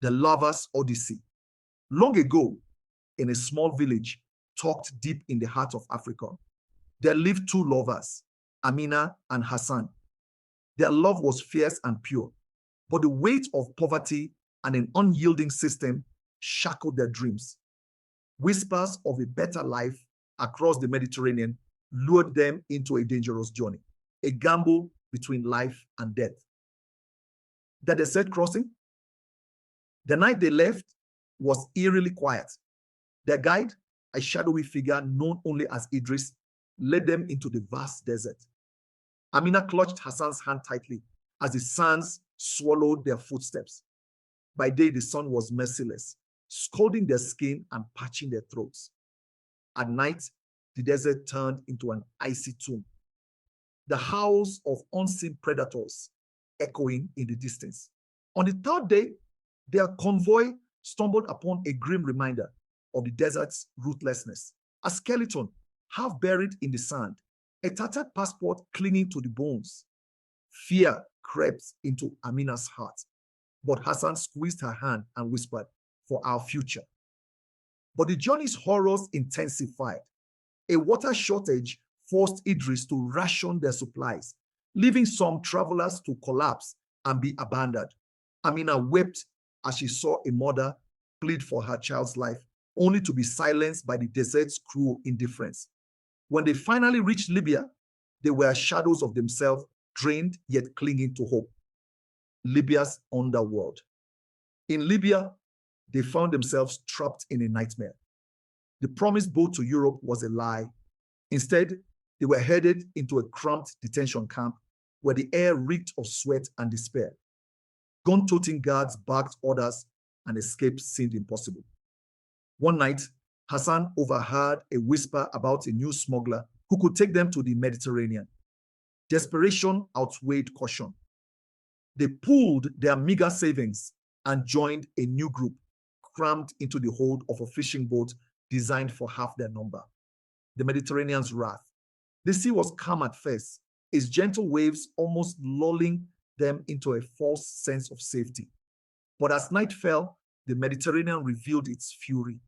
The Lover's Odyssey. Long ago, in a small village tucked deep in the heart of Africa, there lived two lovers, Amina and Hassan. Their love was fierce and pure, but the weight of poverty and an unyielding system shackled their dreams. Whispers of a better life across the Mediterranean lured them into a dangerous journey, a gamble between life and death. The desert crossing. The night they left was eerily quiet. Their guide, a shadowy figure known only as Idris, led them into the vast desert. Amina clutched Hassan's hand tightly as the sands swallowed their footsteps. By day, the sun was merciless, scalding their skin and parching their throats. At night, the desert turned into an icy tomb. The howls of unseen predators echoing in the distance. On the third day, their convoy stumbled upon a grim reminder of the desert's ruthlessness. A skeleton, half buried in the sand, a tattered passport clinging to the bones. Fear crept into Amina's heart, but Hassan squeezed her hand and whispered, "For our future." But the journey's horrors intensified. A water shortage forced Idris to ration their supplies, leaving some travelers to collapse and be abandoned. Amina wept as she saw a mother plead for her child's life, only to be silenced by the desert's cruel indifference. When they finally reached Libya, they were shadows of themselves, drained yet clinging to hope. Libya's underworld. In Libya, they found themselves trapped in a nightmare. The promised boat to Europe was a lie. Instead, they were headed into a cramped detention camp where the air reeked of sweat and despair. Gun-toting guards barked orders and escape seemed impossible. One night, Hassan overheard a whisper about a new smuggler who could take them to the Mediterranean. Desperation outweighed caution. They pooled their meager savings and joined a new group, crammed into the hold of a fishing boat designed for half their number. The Mediterranean's wrath. The sea was calm at first, its gentle waves almost lulling them into a false sense of safety. But as night fell, the Mediterranean revealed its fury.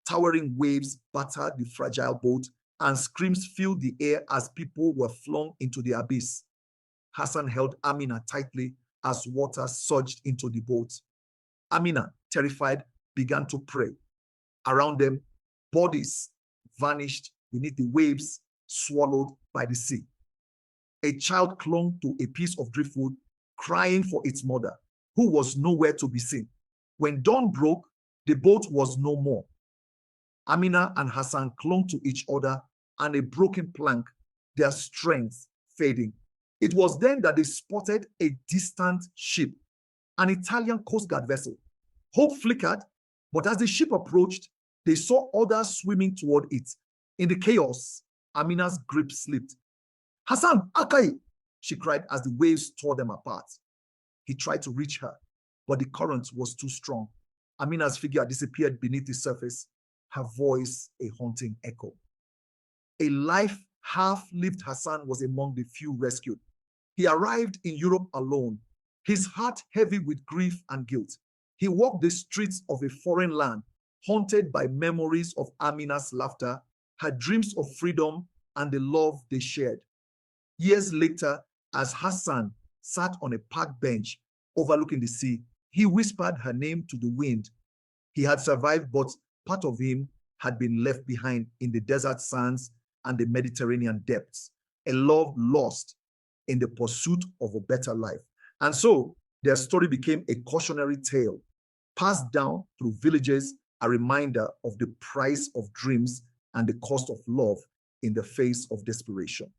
Towering waves battered the fragile boat, and screams filled the air as people were flung into the abyss. Hassan held Amina tightly as water surged into the boat. Amina, terrified, began to pray. Around them, bodies vanished beneath the waves, swallowed by the sea. A child clung to a piece of driftwood, crying for its mother, who was nowhere to be seen. When dawn broke, the boat was no more. Amina and Hassan clung to each other and a broken plank, their strength fading. It was then that they spotted a distant ship, an Italian Coast Guard vessel. Hope flickered, but as the ship approached, they saw others swimming toward it. In the chaos, Amina's grip slipped. "Hassan, Akai!" she cried as the waves tore them apart. He tried to reach her, but the current was too strong. Amina's figure disappeared beneath the surface, her voice a haunting echo. A life half-lived Hassan was among the few rescued. He arrived in Europe alone, his heart heavy with grief and guilt. He walked the streets of a foreign land, haunted by memories of Amina's laughter, her dreams of freedom, and the love they shared. Years later, as Hassan sat on a park bench overlooking the sea, he whispered her name to the wind. He had survived, but part of him had been left behind in the desert sands and the Mediterranean depths, a love lost in the pursuit of a better life. And so their story became a cautionary tale, passed down through villages, a reminder of the price of dreams and the cost of love in the face of desperation.